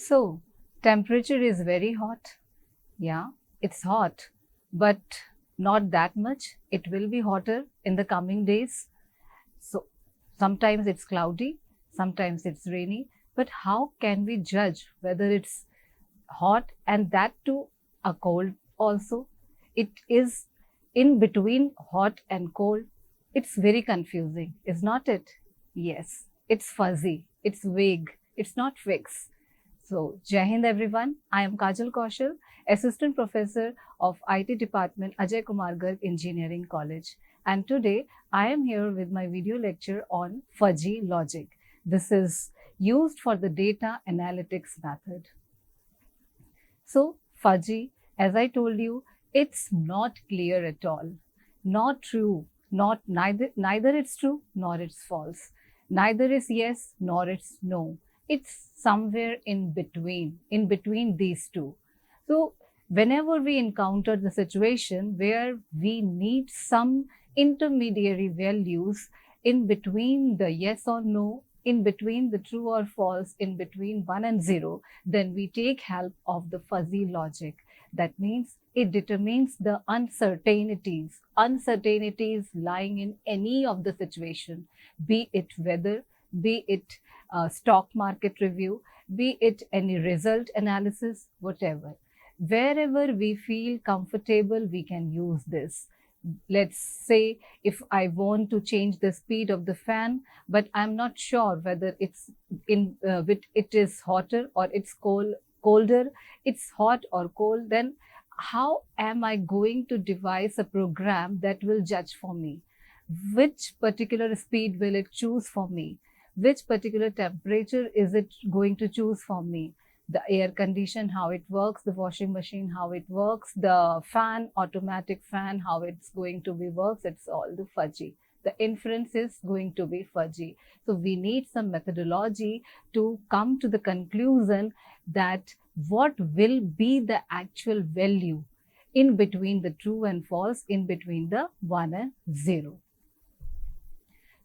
So, temperature is very hot. Yeah, it's hot, but not that much. It will be hotter in the coming days. So, sometimes it's cloudy, sometimes it's rainy. But how can we judge whether it's hot and that too a cold also? It is in between hot and cold. It's very confusing, is not it? Yes, it's fuzzy, it's vague, it's not fixed. So, Jai Hind everyone. I am Kajal Kaushal, Assistant Professor of IT Department, Ajay Kumar Garg Engineering College. And today I am here with my video lecture on fuzzy logic. This is used for the data analytics method. So, fuzzy, as I told you, it's not clear at all. Not true, not neither it's true nor it's false. Neither is yes nor it's no. It's somewhere in between these two. So, whenever we encounter the situation where we need some intermediary values in between the yes or no, in between the true or false, in between 1 and 0, then we take help of the fuzzy logic. That means it determines the uncertainties lying in any of the situation, be it weather, be it stock market review, be it any result analysis, whatever. Wherever we feel comfortable, we can use this. Let's say if I want to change the speed of the fan, but I'm not sure whether it's it is hotter or it's colder, it's hot or cold, then how am I going to devise a program that will judge for me? Which particular speed will it choose for me? Which particular temperature is it going to choose for me? The air condition, how it works, the washing machine, how it works, the fan, automatic fan, how it's going to be works, it's all the fudgy. The inference is going to be fudgy. So we need some methodology to come to the conclusion that what will be the actual value in between the true and false, in between the 1 and 0.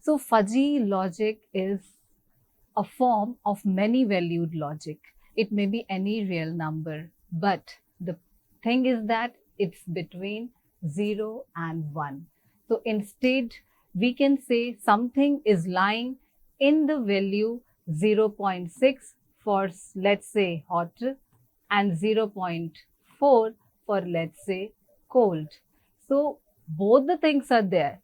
So fuzzy logic is a form of many valued logic. It may be any real number, but the thing is that it's between 0 and 1. So instead, we can say something is lying in the value 0.6 for, let's say, hot, and 0.4 for, let's say, cold. So both the things are there.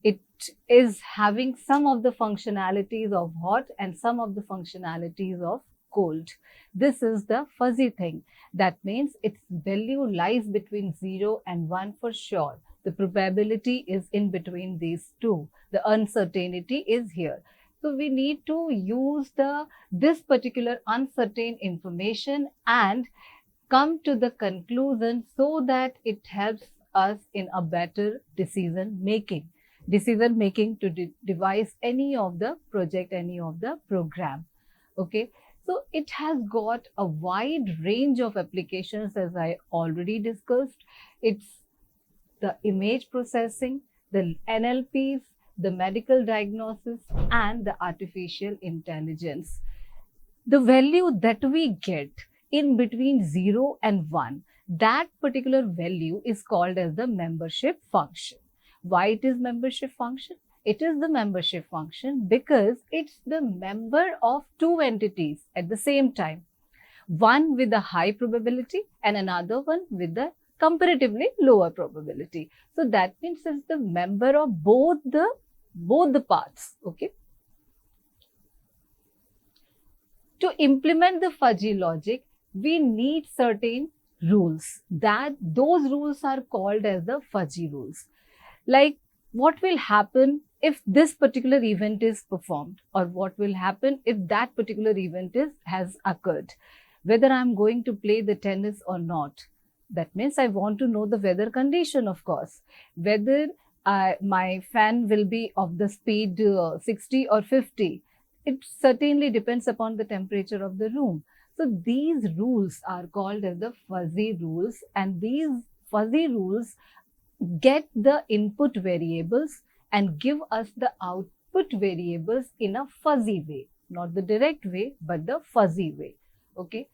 It is having some of the functionalities of hot and some of the functionalities of cold. This is the fuzzy thing. That means its value lies between 0 and 1 for sure. The probability is in between these two. The uncertainty is here. So we need to use this particular uncertain information and come to the conclusion so that it helps us in a better decision making to devise any of the project, any of the program. Okay, so it has got a wide range of applications, as I already discussed. It's the image processing, the NLPs, the medical diagnosis, and the artificial intelligence. The value that we get in between 0 and 1, that particular value is called as the membership function. Why it is membership function? It is the membership function because it's the member of two entities at the same time. One with a high probability and another one with a comparatively lower probability. So that means it's the member of both the parts. Okay. To implement the fuzzy logic, we need certain rules. Those rules are called as the fuzzy rules. Like what will happen if this particular event is performed, or what will happen if that particular event has occurred, whether I'm going to play the tennis or not. That means I want to know the weather condition, of course, whether my fan will be of the speed 60 or 50. It certainly depends upon the temperature of the room. So these rules are called as the fuzzy rules, and these fuzzy rules get the input variables and give us the output variables in a fuzzy way, not the direct way, but the fuzzy way. Okay.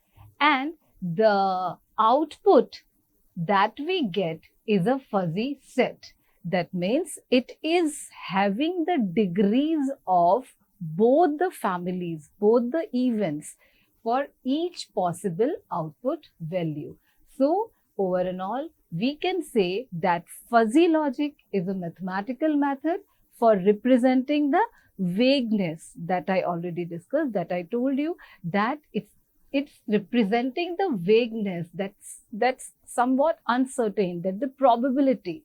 and the output that we get is a fuzzy set. That means it is having the degrees of both the families, both the events for each possible output value. So, over and all, we can say that fuzzy logic is a mathematical method for representing the vagueness that I already discussed, that I told you that it's representing the vagueness that's somewhat uncertain, that the probability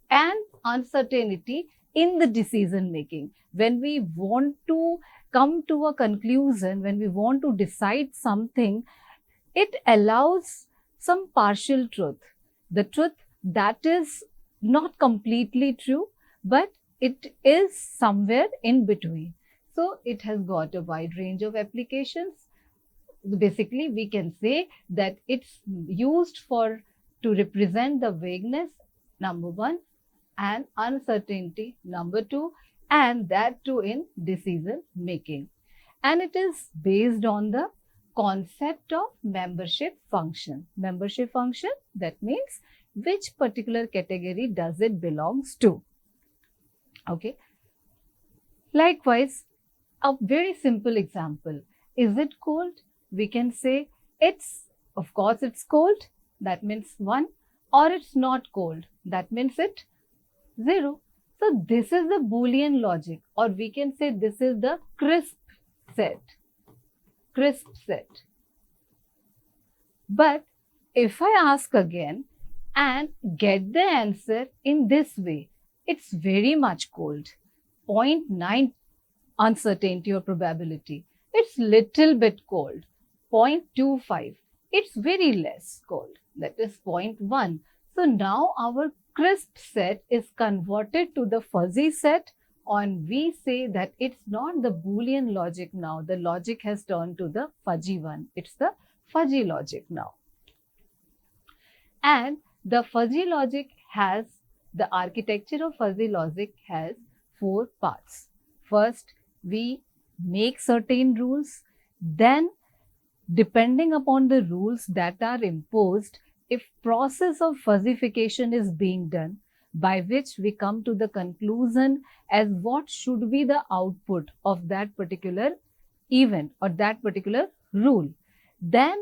and uncertainty in the decision making. When we want to come to a conclusion, when we want to decide something, it allows some partial truth, the truth that is not completely true, but it is somewhere in between. So it has got a wide range of applications. Basically, we can say that it's used for to represent the vagueness, number one, and uncertainty, number two, and that too in decision making. And it is based on the concept of membership function. Membership function, that means which particular category does it belongs to. Okay. Likewise, a very simple example. Is it cold? We can say of course it's cold, that means 1, or it's not cold, that means it 0. So this is the Boolean logic, or we can say this is the crisp set. Crisp set. But if I ask again and get the answer in this way, it's very much cold. 0.9 uncertainty or probability. It's little bit cold. 0.25. It's very less cold. That is 0.1. So now our crisp set is converted to the fuzzy set, and we say that it's not the Boolean logic now. The logic has turned to the fuzzy one. It's the fuzzy logic now. And the fuzzy logic has, the architecture of fuzzy logic has 4 parts. First, we make certain rules. Then, depending upon the rules that are imposed, if process of fuzzification is being done, by which we come to the conclusion as what should be the output of that particular event or that particular rule. Then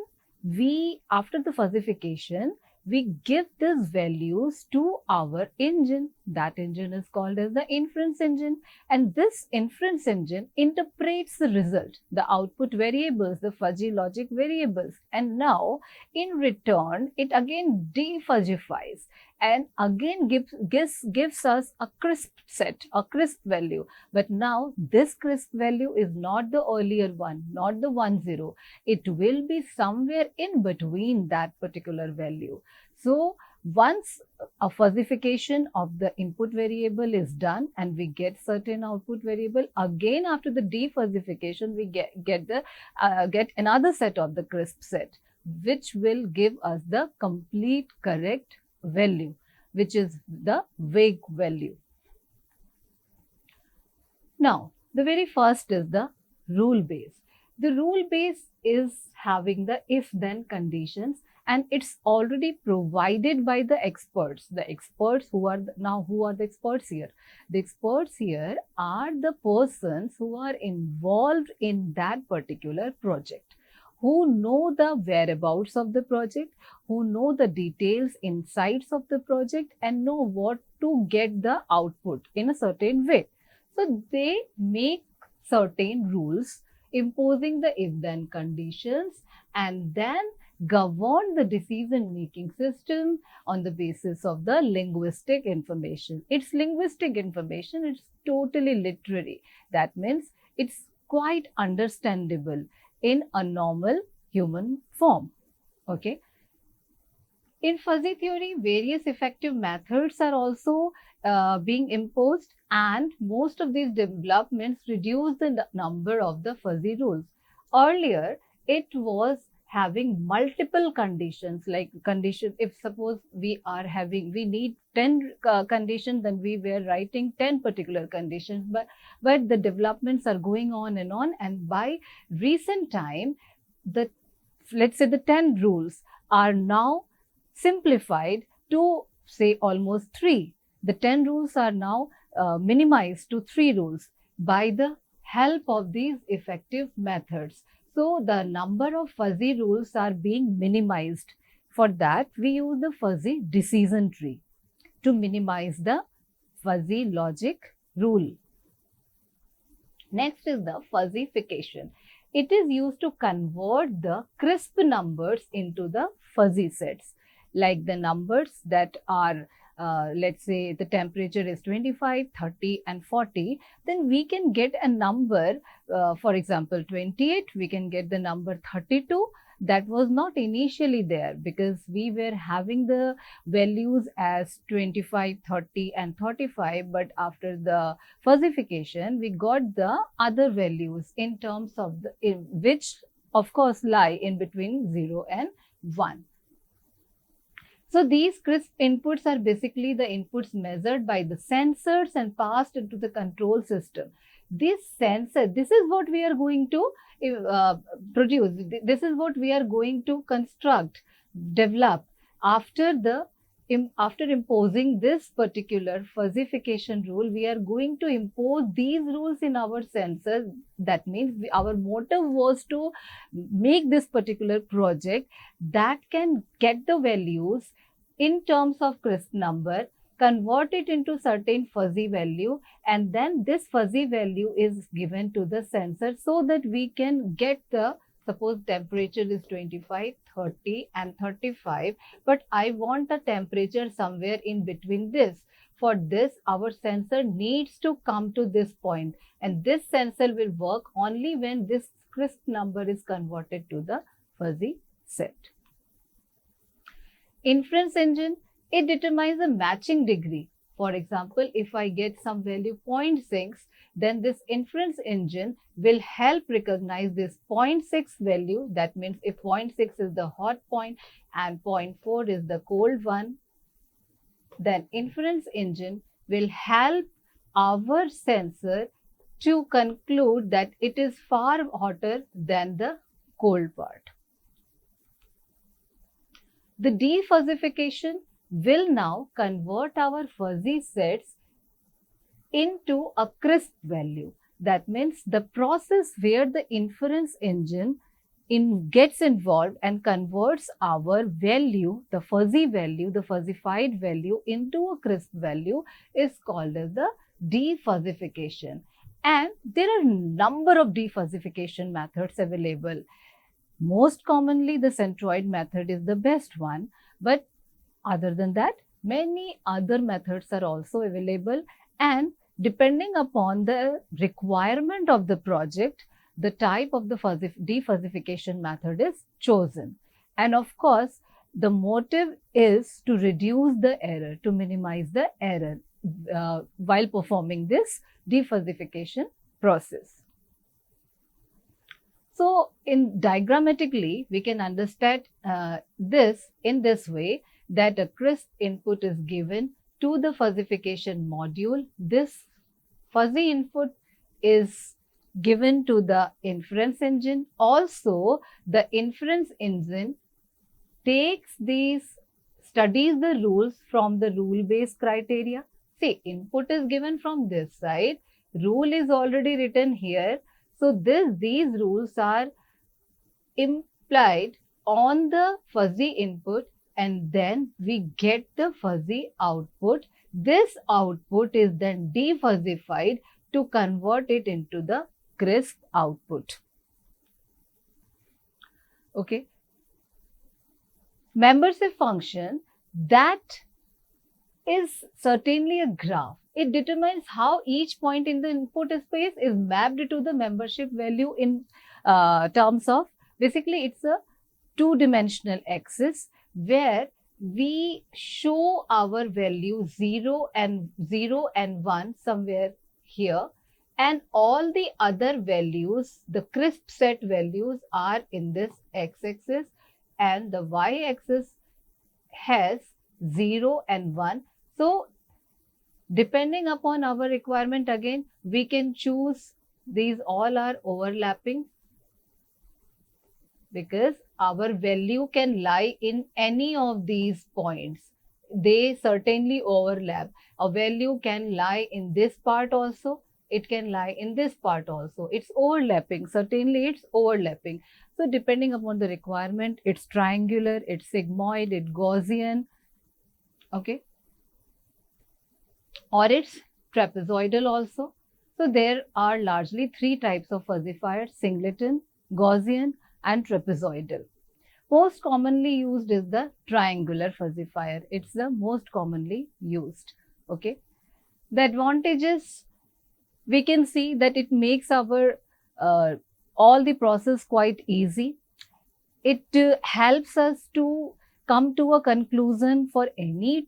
we, after the fuzzification, we give these values to our engine. That engine is called as the inference engine, and this inference engine interprets the result, the output variables, the fuzzy logic variables, and now in return it again defuzzifies and again gives us a crisp set, a crisp value. But now this crisp value is not the earlier one, not the 1, 0. It will be somewhere in between that particular value. So once a fuzzification of the input variable is done and we get certain output variable, again after the defuzzification we get another set of the crisp set, which will give us the complete correct value, which is the vague value. Now, the very first is the rule base. The rule base is having the if-then conditions, and it's already provided by the experts. The experts who are the experts here? The experts here are the persons who are involved in that particular project, who know the whereabouts of the project, who know the details, insights of the project, and know what to get the output in a certain way. So they make certain rules imposing the if-then conditions and then govern the decision-making system on the basis of the linguistic information. It's linguistic information, it's totally literary. That means it's quite understandable in a normal human form. Okay. In fuzzy theory, various effective methods are also being imposed, and most of these developments reduce the number of the fuzzy rules. Earlier, it was having multiple conditions, like condition, if suppose we need 10 conditions, then we were writing 10 particular conditions, but the developments are going on, and by recent time, the let's say the 10 rules are now simplified to say almost 3. The 10 rules are now minimized to 3 rules by the help of these effective methods. So the number of fuzzy rules are being minimized. For that, we use the fuzzy decision tree to minimize the fuzzy logic rule. Next is the fuzzification. It is used to convert the crisp numbers into the fuzzy sets, like the numbers that are let's say the temperature is 25, 30 and 40, then we can get a number, for example 28, we can get the number 32. That was not initially there because we were having the values as 25, 30 and 35, but after the fuzzification we got the other values in terms of the which of course lie in between 0 and 1. So these crisp inputs are basically the inputs measured by the sensors and passed into the control system. This sensor, this is what we are going to produce. This is what we are going to construct, develop after imposing this particular fuzzification rule. We are going to impose these rules in our sensors. That means our motive was to make this particular project that can get the values in terms of crisp number, convert it into certain fuzzy value, and then this fuzzy value is given to the sensor so that we can get the, suppose temperature is 25, 30 and 35, but I want a temperature somewhere in between this. For this, our sensor needs to come to this point, and this sensor will work only when this crisp number is converted to the fuzzy set. Inference engine, it determines a matching degree. For example, if I get some value 0.6, then this inference engine will help recognize this 0.6 value. That means if 0.6 is the hot point and 0.4 is the cold one, then inference engine will help our sensor to conclude that it is far hotter than the cold part. The defuzzification will now convert our fuzzy sets into a crisp value. That means the process where the inference engine gets involved and converts our value, the fuzzy value, the fuzzified value into a crisp value is called as the defuzzification. And there are a number of defuzzification methods available. Most commonly, the centroid method is the best one, but other than that, many other methods are also available, and depending upon the requirement of the project, the type of the defuzzification method is chosen. And of course, the motive is to reduce the error, to minimize the error while performing this defuzzification process. So, diagrammatically, we can understand this in this way, that a crisp input is given to the fuzzification module. This fuzzy input is given to the inference engine. Also, the inference engine studies the rules from the rule-based criteria. See, input is given from this side, rule is already written here. So, these rules are implied on the fuzzy input, and then we get the fuzzy output. This output is then defuzzified to convert it into the crisp output. Okay. Membership function, that is certainly a graph. It determines how each point in the input space is mapped to the membership value in terms of, basically it's a two-dimensional axis where we show our value 0 and 1 somewhere here, and all the other values, the crisp set values, are in this x-axis, and the y-axis has 0 and 1. So, depending upon our requirement, again, we can choose, these all are overlapping because our value can lie in any of these points. They certainly overlap. A value can lie in this part also, it can lie in this part also. It's overlapping, certainly it's overlapping. So depending upon the requirement, it's triangular, it's sigmoid, it's Gaussian, okay, or it's trapezoidal also. So there are largely three types of fuzzifiers: singleton, Gaussian and trapezoidal. Most commonly used is the triangular fuzzifier. It's the most commonly used, okay. The advantages, we can see that it makes our all the process quite easy. It helps us to come to a conclusion for any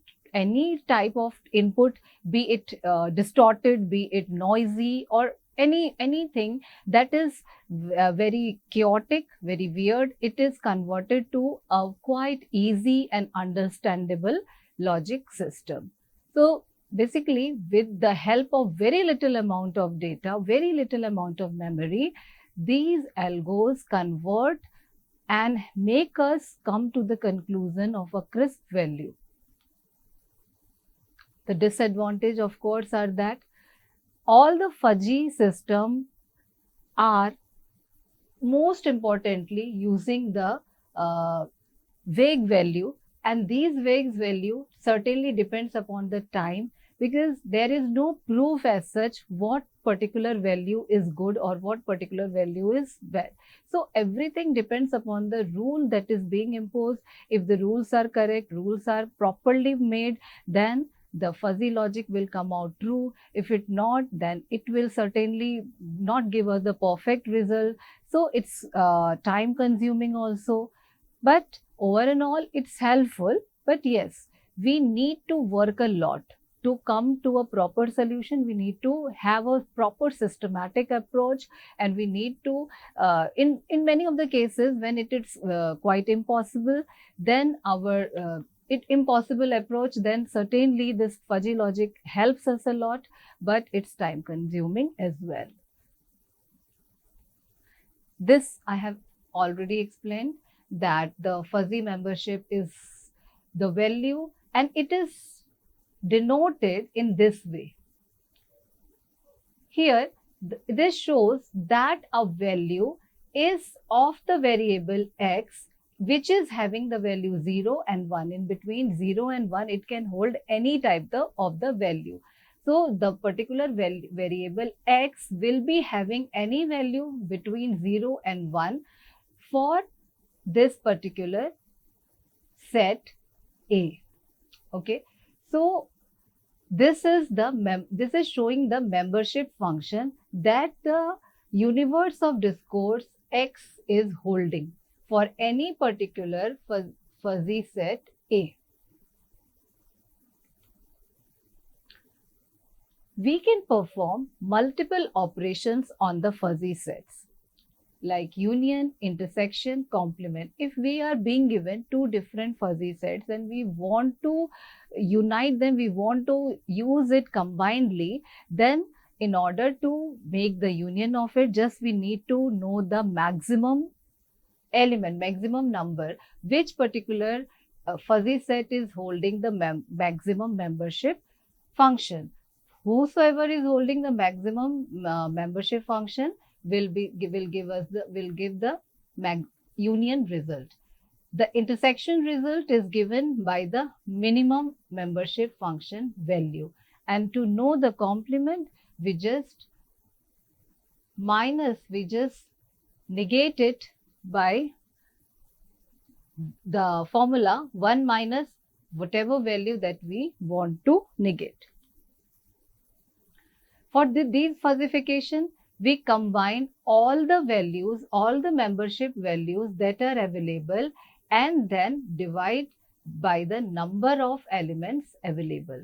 type of input, be it distorted, be it noisy, or anything that is very chaotic, very weird. It is converted to a quite easy and understandable logic system. So basically, with the help of very little amount of data, very little amount of memory, these algos convert and make us come to the conclusion of a crisp value. The disadvantage, of course, are that all the fuzzy system are most importantly using the vague value, and these vague value certainly depends upon the time, because there is no proof as such what particular value is good or what particular value is bad. So everything depends upon the rule that is being imposed. If the rules are correct, rules are properly made, then the fuzzy logic will come out true. If it not, then it will certainly not give us the perfect result. So it's time consuming also, but over and all it's helpful. But yes, we need to work a lot to come to a proper solution. We need to have a proper systematic approach, and we need to in many of the cases when it is quite impossible, then our impossible approach, then certainly this fuzzy logic helps us a lot, but it's time consuming as well. This I have already explained, that the fuzzy membership is the value, and it is denoted in this way. Here, this shows that a value is of the variable x, which is having the value 0 and 1. In between 0 and 1, it can hold any type of the value. So the particular variable x will be having any value between 0 and 1 for this particular set A. Okay, so this is showing the membership function that the universe of discourse X is holding for any particular fuzzy set A. We can perform multiple operations on the fuzzy sets like union, intersection, complement. If we are being given two different fuzzy sets and we want to unite them, we want to use it combinedly, then in order to make the union of it, just we need to know the maximum element, maximum number, which particular fuzzy set is holding the maximum membership function. Whosoever is holding the maximum membership function will give the union result. The intersection result is given by the minimum membership function value. And to know the complement, we just negate it by the formula 1 minus whatever value that we want to negate. For these fuzzification, we combine all the values, all the membership values that are available, and then divide by the number of elements available.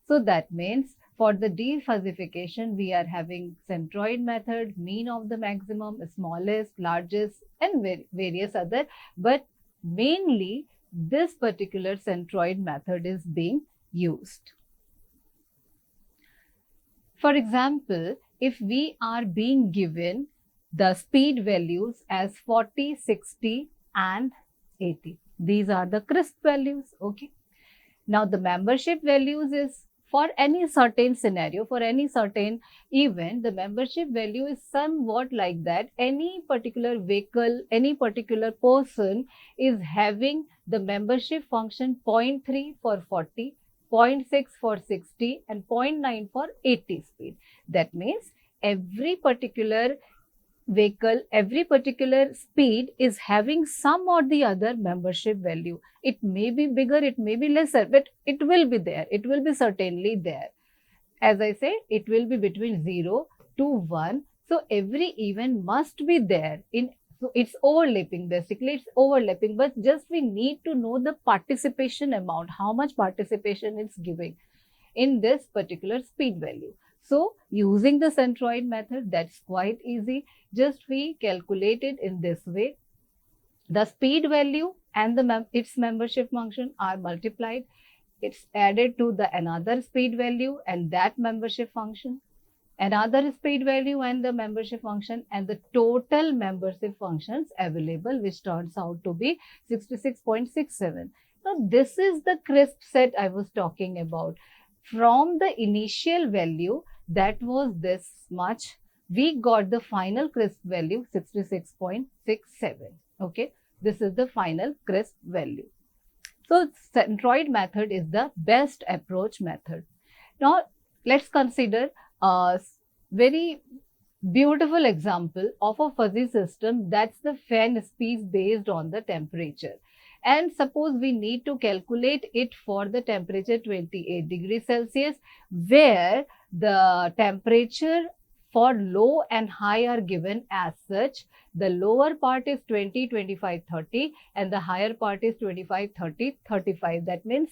So that means for the defuzzification, we are having centroid method, mean of the maximum, smallest, largest, and various other, but mainly this particular centroid method is being used. For example, if we are being given the speed values as 40, 60 and 80. These are the crisp values. Okay. Now the membership values is for any certain scenario, for any certain event, the membership value is somewhat like that. Any particular vehicle, any particular person is having the membership function 0.3 for 40, 0.6 for 60 and 0.9 for 80 speed. That means every particular vehicle, every particular speed is having some or the other membership value. It may be bigger, it may be lesser, but it will be there. It will be certainly there. As I said, it will be between 0 to 1. So every event must be there. So it's overlapping, basically it's overlapping, but just we need to know the participation amount, how much participation it's giving in this particular speed value. So using the centroid method, that's quite easy. Just we calculate it in this way. The speed value and its membership function are multiplied. It's added to the another speed value and that membership function, another speed value and the membership function, and the total membership functions available, which turns out to be 66.67. Now this is the crisp set I was talking about. From the initial value that was this much, we got the final crisp value 66.67. Okay, this is the final crisp value. So centroid method is the best approach method. Now let's consider a very beautiful example of a fuzzy system, that's the fan speed based on the temperature. And suppose we need to calculate it for the temperature 28 degrees Celsius, where the temperature for low and high are given as such. The lower part is 20, 25, 30 and the higher part is 25, 30, 35. That means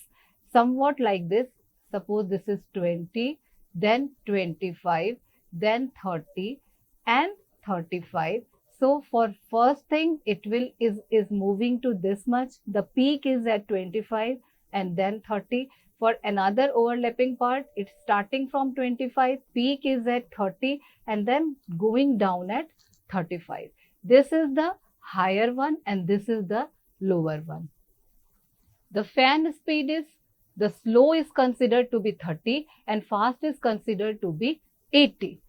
somewhat like this. Suppose this is 20, then 25, then 30 and 35. So for first thing, it will is moving to this much. The peak is at 25 and then 30. For another overlapping part, it's starting from 25, peak is at 30 and then going down at 35. This is the higher one and this is the lower one. The fan speed is, the slow is considered to be 30 and fast is considered to be 80.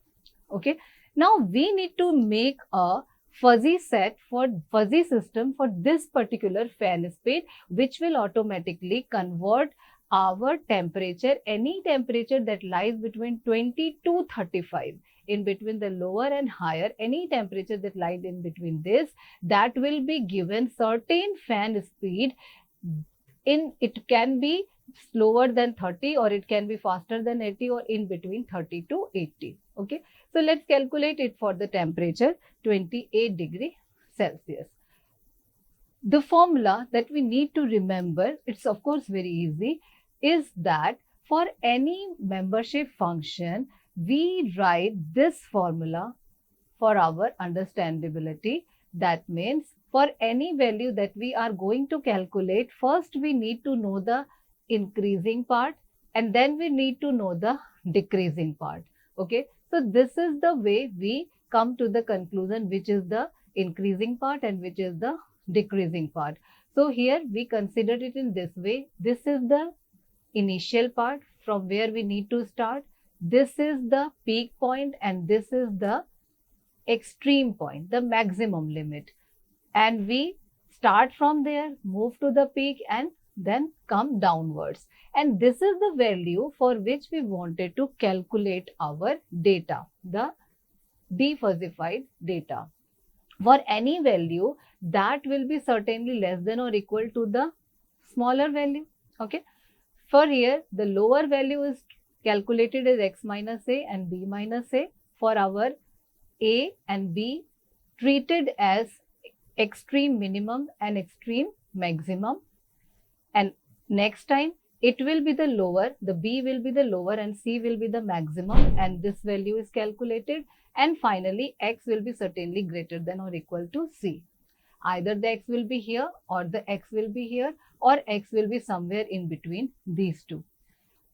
Okay. Now we need to make a fuzzy set for fuzzy system for this particular fan speed, which will automatically convert our temperature, any temperature that lies between 20 to 35, in between the lower and higher, any temperature that lies in between this, that will be given certain fan speed. It can be slower than 30 or it can be faster than 80 or in between 30 to 80. Okay. So let's calculate it for the temperature 28 degrees Celsius. The formula that we need to remember, it's of course very easy, is that for any membership function, we write this formula for our understandability. That means for any value that we are going to calculate, first we need to know the increasing part and then we need to know the decreasing part. Okay. So this is the way we come to the conclusion, which is the increasing part and which is the decreasing part. So here we consider it in this way. This is the initial part from where we need to start. This is the peak point and this is the extreme point, the maximum limit. And we start from there, move to the peak and then come downwards. And this is the value for which we wanted to calculate our data, the defuzzified data. For any value, that will be certainly less than or equal to the smaller value. Okay. For here, the lower value is calculated as x minus a and b minus a. For our a and b treated as extreme minimum and extreme maximum. And next time it will be the lower, the b will be the lower and c will be the maximum, and this value is calculated. And finally, x will be certainly greater than or equal to c. Either the x will be here or the x will be here or x will be somewhere in between these two.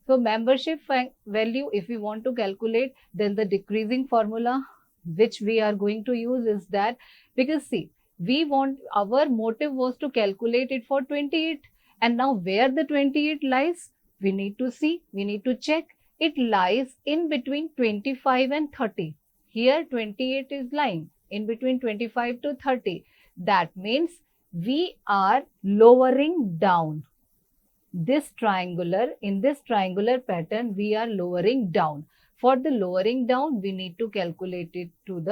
So membership value, if we want to calculate, then the decreasing formula which we are going to use is that, because see, Our motive was to calculate it for 28. And now where the 28 lies, we need to see, we need to check. It lies in between 25 and 30. Here 28 is lying in between 25 to 30. That means we are lowering down. In this triangular pattern, we are lowering down. For the lowering down, we need to calculate it through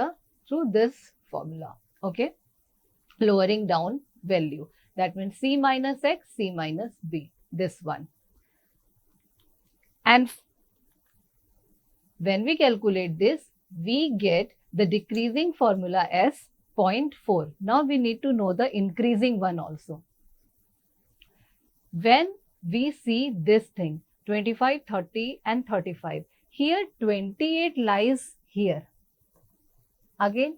this formula. Okay, lowering down value. That means C minus X, C minus B, this one. And when we calculate this, we get the decreasing formula as 0.4. Now we need to know the increasing one also. When we see this thing, 25, 30 and 35. Here 28 lies here. Again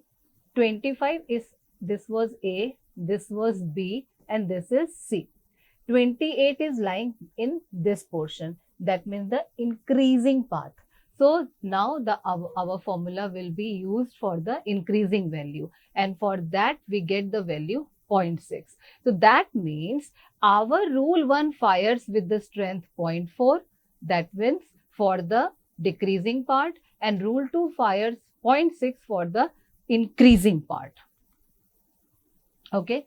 25 is, this was A, this was B and this is C. 28 is lying in this portion. That means the increasing path. So now our formula will be used for the increasing value, and for that we get the value 0.6. So that means our rule 1 fires with the strength 0.4. That means for the decreasing part, and rule 2 fires 0.6 for the increasing part. Okay.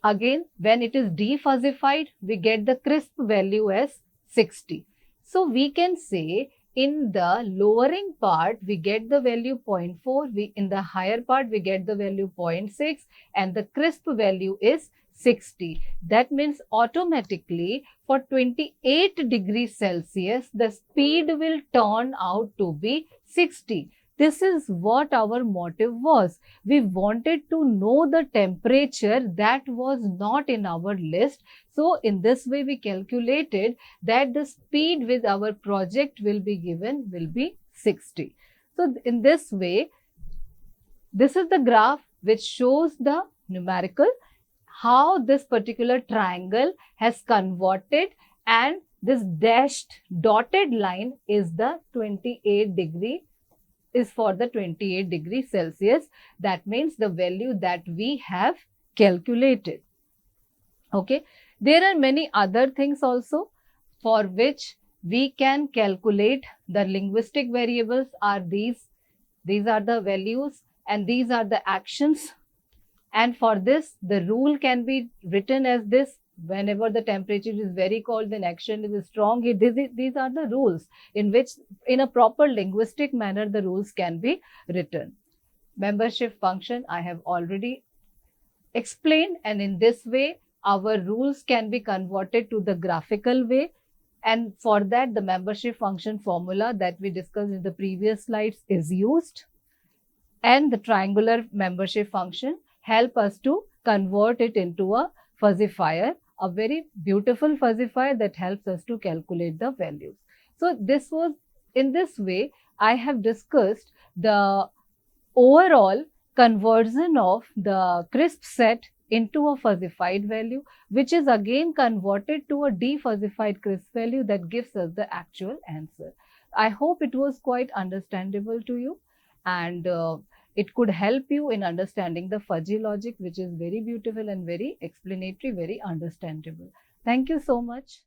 Again, when it is defuzzified, we get the crisp value as 60. So we can say in the lowering part, we get the value 0.4. In the higher part, we get the value 0.6, and the crisp value is 60. That means automatically for 28 degrees Celsius, the speed will turn out to be 60. This is what our motive was. We wanted to know the temperature that was not in our list. So in this way, we calculated that the speed with our project will be 60. So in this way, this is the graph which shows the numerical, how this particular triangle has converted, and this dashed dotted line is the 28 degree, is for the 28 degrees Celsius. That means the value that we have calculated. Okay. There are many other things also for which we can calculate. The linguistic variables are these. These are the values and these are the actions. And for this, the rule can be written as this. Whenever the temperature is very cold, then action is strong. These are the rules in which, in a proper linguistic manner, the rules can be written. Membership function I have already explained, and in this way, our rules can be converted to the graphical way. And for that, the membership function formula that we discussed in the previous slides is used. And the triangular membership function help us to convert it into a fuzzifier, a very beautiful fuzzifier that helps us to calculate the values. So this was, in this way, I have discussed the overall conversion of the crisp set into a fuzzified value, which is again converted to a defuzzified crisp value that gives us the actual answer. I hope it was quite understandable to you, and it could help you in understanding the fuzzy logic, which is very beautiful and very explanatory, very understandable. Thank you so much.